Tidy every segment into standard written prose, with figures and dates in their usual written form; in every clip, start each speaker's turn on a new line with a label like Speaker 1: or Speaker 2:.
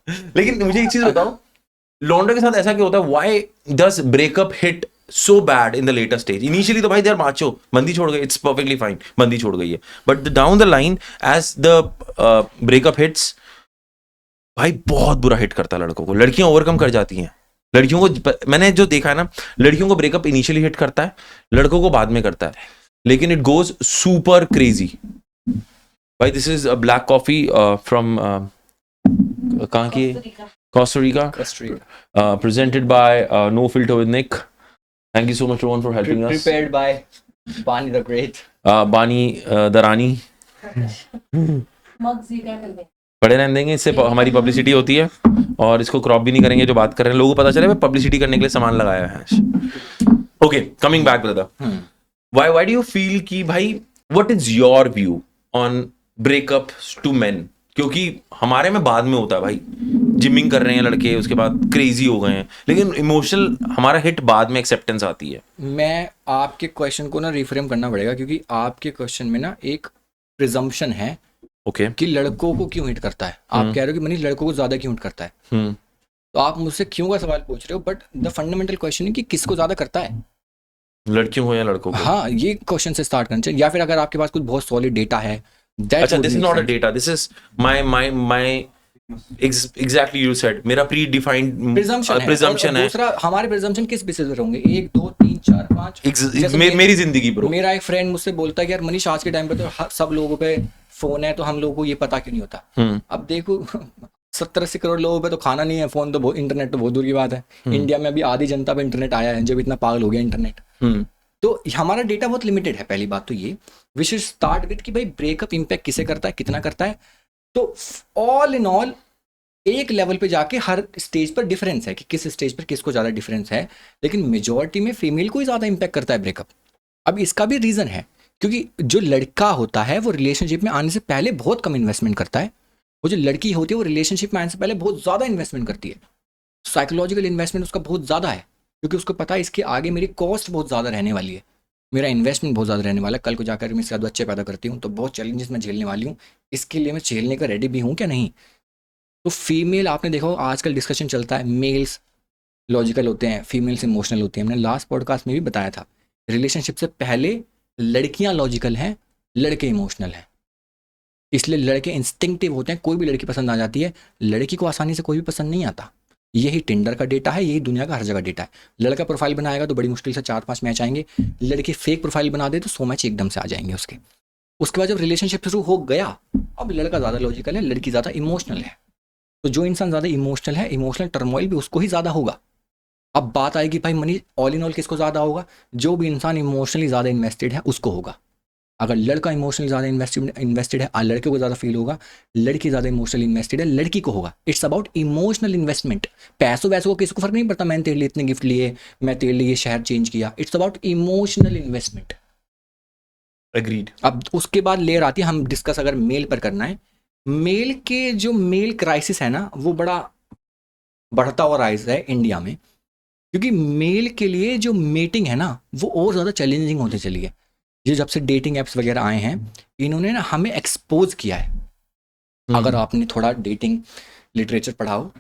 Speaker 1: लेकिन मुझे एक चीज बताओ, लौंडे के साथ ऐसा क्यों होता है? Why does breakup hit so bad in the later stage? Initially तो भाई दे आर माचो, बंदी छोड़ गई, इट्स परफेक्टली फाइन, बंदी छोड़ गई है, but down the line as the breakup hits, भाई बहुत बुरा हिट करता है लड़कों को। लड़कियां ओवरकम कर जाती हैं। लड़कियों को मैंने जो देखा है ना, लड़कियों को ब्रेकअप इनिशियली हिट करता है, लड़कों को बाद में करता है, लेकिन इट गोज सुपर क्रेजी। भाई this is a black coffee from कहाँ की? Costa Rica. Presented by No Filter with Nick. Thank you so much, Rowan, for helping us.
Speaker 2: Prepared by Bani the Great.
Speaker 1: Bani the Rani. बड़े रहने देंगे, इससे हमारी publicity होती है, और इसको क्रॉप भी नहीं करेंगे जो बात कर रहे हैं, लोगों को पता चले पब्लिसिटी करने के लिए सामान लगाया है। Okay, coming back brother, why do you feel कि भाई, what is your view on breakup to men? क्योंकि हमारे में बाद में होता है भाई, जिमिंग कर रहे हैं लड़के, उसके बाद क्रेजी हो गए हैं, लेकिन इमोशनल हमारा हिट बाद में एक्सेप्टेंस आती है।
Speaker 2: मैं आपके क्वेश्चन को ना रिफ्रेम करना पड़ेगा, क्योंकि आपके क्वेश्चन में ना एक प्रिजम्पशन है कि लड़कों को क्यों हिट करता है। आप कह रहे हो कि मनीष लड़कों को ज्यादा क्यों हिट करता है, तो आप मुझसे क्यों का सवाल पूछ रहे हो, बट द फंडामेंटल क्वेश्चन है कि किसको ज्यादा करता है,
Speaker 1: लड़कियों को या लड़कों को?
Speaker 2: हाँ, ये क्वेश्चन से स्टार्ट करना चाहिए। या फिर अगर आपके पास कुछ बहुत सॉलिड डेटा है,
Speaker 1: अच्छा, this is not a data, this is my exactly you said, मेरा प्री डिफाइंड प्रिजम्पशन है।
Speaker 2: दूसरा, हमारे प्रिजम्पशन किस बेसिस पर होंगे? 1 2 3 4 5।
Speaker 1: मेरी जिंदगी ब्रो,
Speaker 2: मेरा एक फ्रेंड मुझसे बोलता है कि यार मनीष, आज के टाइम पे तो सब लोगों पे फोन है, तो हम लोगों को ये पता क्यों नहीं होता? अब देखो 70-80 करोड़ लोगों पे तो खाना नहीं है, फोन तो इंटरनेट तो बहुत दूर की बात है। इंडिया में अभी आधी जनता पे इंटरनेट आया है, जब इतना पागल हो गया इंटरनेट। तो हमारा डेटा बहुत लिमिटेड है। पहली बात तो ये, वी शुड स्टार्ट विद कि भाई ब्रेकअप इम्पैक्ट किसे करता है, कितना करता है। तो ऑल इन ऑल एक लेवल पे जाके हर स्टेज पर डिफरेंस है कि किस स्टेज पर किसको ज़्यादा डिफरेंस है, लेकिन मेजॉरिटी में फीमेल को ही ज़्यादा इम्पैक्ट करता है ब्रेकअप। अब इसका भी रीज़न है, क्योंकि जो लड़का होता है वो रिलेशनशिप में आने से पहले बहुत कम इन्वेस्टमेंट करता है, वो जो लड़की होती है वो रिलेशनशिप में आने से पहले बहुत ज़्यादा इन्वेस्टमेंट करती है। साइकोलॉजिकल इन्वेस्टमेंट उसका बहुत ज़्यादा है, क्योंकि उसको पता है इसके आगे मेरी कॉस्ट बहुत ज़्यादा रहने वाली है, मेरा इन्वेस्टमेंट बहुत ज़्यादा रहने वाला है। कल को जाकर मैं इसके बाद बच्चे पैदा करती हूँ तो बहुत चैलेंजेस मैं झेलने वाली हूँ, इसके लिए मैं झेलने का रेडी भी हूँ क्या नहीं। तो फीमेल, आपने देखा हो आजकल डिस्कशन चलता है, मेल्स लॉजिकल होते हैं, फीमेल्स इमोशनल होती हैं। हमने लास्ट पॉडकास्ट में भी बताया था, रिलेशनशिप से पहले लड़कियां लॉजिकल हैं, लड़के इमोशनल हैं। इसलिए लड़के इंस्टिंक्टिव होते हैं, कोई भी लड़की पसंद आ जाती है, लड़की को आसानी से कोई भी पसंद नहीं आता। यही टिंडर का डेटा है, यही दुनिया का हर जगह डेटा है। लड़का प्रोफाइल बनाएगा तो बड़ी मुश्किल से 4-5 मैच आएंगे, लड़की फेक प्रोफाइल बना दे तो 100 मैच एकदम से आ जाएंगे उसके। उसके बाद जब रिलेशनशिप शुरू हो गया, अब लड़का ज़्यादा लॉजिकल है, लड़की ज़्यादा इमोशनल है। तो जो इंसान ज़्यादा इमोशनल है, इमोशनल टर्मोइल भी उसको ही ज़्यादा होगा। अब बात आएगी भाई मनी, ऑल इन ऑल किसको ज़्यादा होगा? जो भी इंसान इमोशनली ज़्यादा इन्वेस्टेड है उसको होगा। अगर लड़का इमोशनली ज़्यादा इन्वेस्टेड है, लड़के को ज़्यादा फील होगा। लड़की ज़्यादा इमोशनली इन्वेस्टेड है, लड़की को होगा। It's about emotional investment. पैसों वैसों को किसी को फर्क नहीं पड़ता, मैंने तेरे लिए इतने गिफ्ट लिए, मैं तेरे लिए ये शहर चेंज किया। It's about emotional investment.
Speaker 1: Agreed.
Speaker 2: अब उसके बाद लेयर आती है, हम डिस्कस अगर मेल पर करना है, मेल के जो मेल क्राइसिस है ना, वो बड़ा बढ़ता हुआ राइज है इंडिया में, क्योंकि मेल के लिए जो मेटिंग है ना वो और ज़्यादा चैलेंजिंग होते चली है। ये जब से डेटिंग एप्स वगैरह आए हैं, इन्होंने ना हमें एक्सपोज किया है। अगर आपने थोड़ा डेटिंग लिटरेचर पढ़ाओ,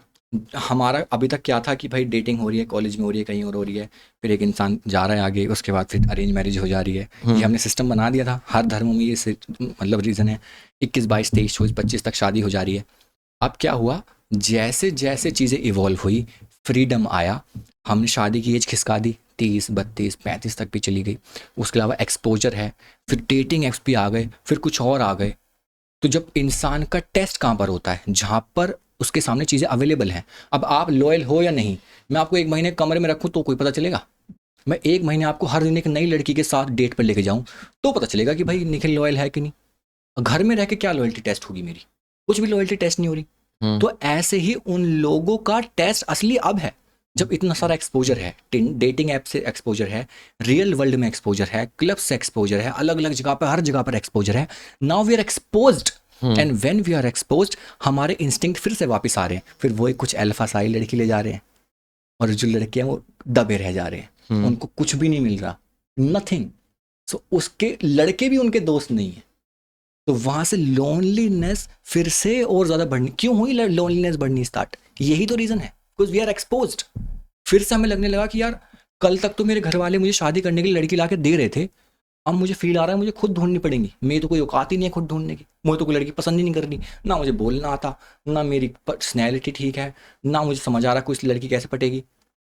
Speaker 2: हमारा अभी तक क्या था कि भाई डेटिंग हो रही है, कॉलेज में हो रही है, कहीं और हो रही है, फिर एक इंसान जा रहा है आगे, उसके बाद फिर अरेंज मैरिज हो जा रही है। ये हमने सिस्टम बना दिया था, हर धर्म में ये मतलब रीज़न है। 21, 22, 23, 24, 25 तक शादी हो जा रही है। अब क्या हुआ, जैसे जैसे चीज़ें इवॉल्व हुई, फ्रीडम आया, हमने शादी की एज खिसका दी, 30, 32, 35 तक भी चली गई। उसके अलावा एक्सपोजर है, फिर डेटिंग एप्स भी आ गए, फिर कुछ और आ गए। तो जब इंसान का टेस्ट कहाँ पर होता है? जहाँ पर उसके सामने चीज़ें अवेलेबल हैं। अब आप लॉयल हो या नहीं, मैं आपको 1 महीने कमरे में रखूँ तो कोई पता चलेगा? मैं 1 महीने आपको हर दिन एक नई लड़की के साथ डेट पर लेके जाऊँ तो पता चलेगा कि भाई निखिल लॉयल है कि नहीं। घर में रह के क्या लॉयल्टी टेस्ट होगी मेरी? कुछ भी लॉयल्टी टेस्ट नहीं हो रही। तो ऐसे ही उन लोगों का टेस्ट असली अब है, जब इतना सारा एक्सपोजर है, डेटिंग ऐप से एक्सपोजर है, रियल वर्ल्ड में एक्सपोजर है, क्लब से एक्सपोजर है, अलग अलग जगह पर, हर जगह पर एक्सपोजर है। Now we are exposed, and when we are exposed, हमारे इंस्टिंक्ट फिर से वापस आ रहे हैं। फिर वही कुछ अल्फा साई लड़की ले जा रहे हैं, और जो लड़के हैं वो दबे रह जा रहे हैं, उनको कुछ भी नहीं मिल रहा, नथिंग। सो उसके लड़के भी उनके दोस्त नहीं है। तो वहां से लोनलीनेस फिर से और ज्यादा बढ़नी क्यों हुई, लोनलीनेस बढ़नी स्टार्ट, यही तो रीजन है, बिकॉज वी आर एक्सपोज्ड। फिर से हमें लगने लगा कि यार कल तक तो मेरे घर वाले मुझे शादी करने के लिए लड़की लाके दे रहे थे, अब मुझे फील आ रहा है मुझे खुद ढूंढनी पड़ेगी, मेरी तो कोई औकात ही नहीं है खुद ढूंढने की, मुझे तो कोई लड़की पसंद ही नहीं करनी, ना मुझे बोलना आता, ना मेरी पर्सनैलिटी ठीक है, ना मुझे समझ आ रहा कोई लड़की कैसे पटेगी।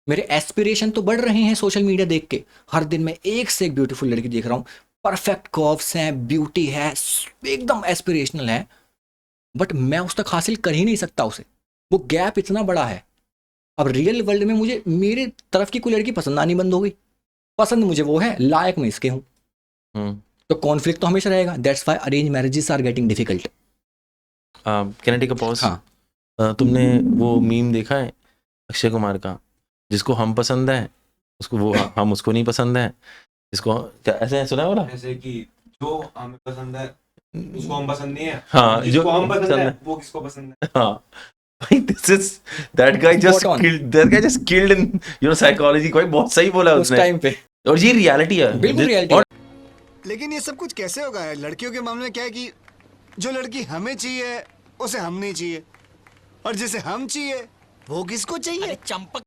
Speaker 2: मेरे एस्पिरेशन तो बढ़ रहे हैं सोशल मीडिया देख के, हर दिन मैं एक से एक ब्यूटीफुल लड़की देख रहा हूँ, परफेक्ट कर्व्स हैं, ब्यूटी है, एकदम एस्पिरेशनल है, बट मैं उस तक हासिल कर ही नहीं सकता उसे, वो गैप इतना बड़ा है। अब रियल वर्ल्ड में मुझे मेरी तरफ की कोई लड़की पसंद आनी बंद हो गई, पसंद मुझे वो है, लायक मैं इसके हूँ, तो कॉन्फ्लिक्ट तो हमेशा रहेगा। That's why arrange marriages are getting difficult.
Speaker 1: Can I take a pause?
Speaker 2: हाँ,
Speaker 1: तुमने वो मीम देखा है अक्षय कुमार का, जिसको हम पसंद है उसको वो हम उसको नहीं पसंद है, इसको क्या ऐसे सुना है बोला?
Speaker 3: ऐसे कि जो हमें पसंद है उसको हम पसंद नहीं है,
Speaker 1: हाँ,
Speaker 3: जिसको हम पसंद है
Speaker 1: है।
Speaker 3: वो किसको पसंद है।
Speaker 1: हाँ भाई, this is that guy just
Speaker 2: Spot on.
Speaker 1: Killed, that guy just killed in your psychology. कोई बहुत सही बोला
Speaker 2: उस
Speaker 1: उसने,
Speaker 2: टाइम पे
Speaker 1: और ये रियलिटी है,
Speaker 2: बिल्कुल reality
Speaker 1: और
Speaker 4: लेकिन ये सब कुछ कैसे होगा है? लड़कियों के मामले में क्या है कि जो लड़की हमें चाहिए उसे हम नहीं चाहिए, और जिसे हम चाहिए वो किसको चाहिए?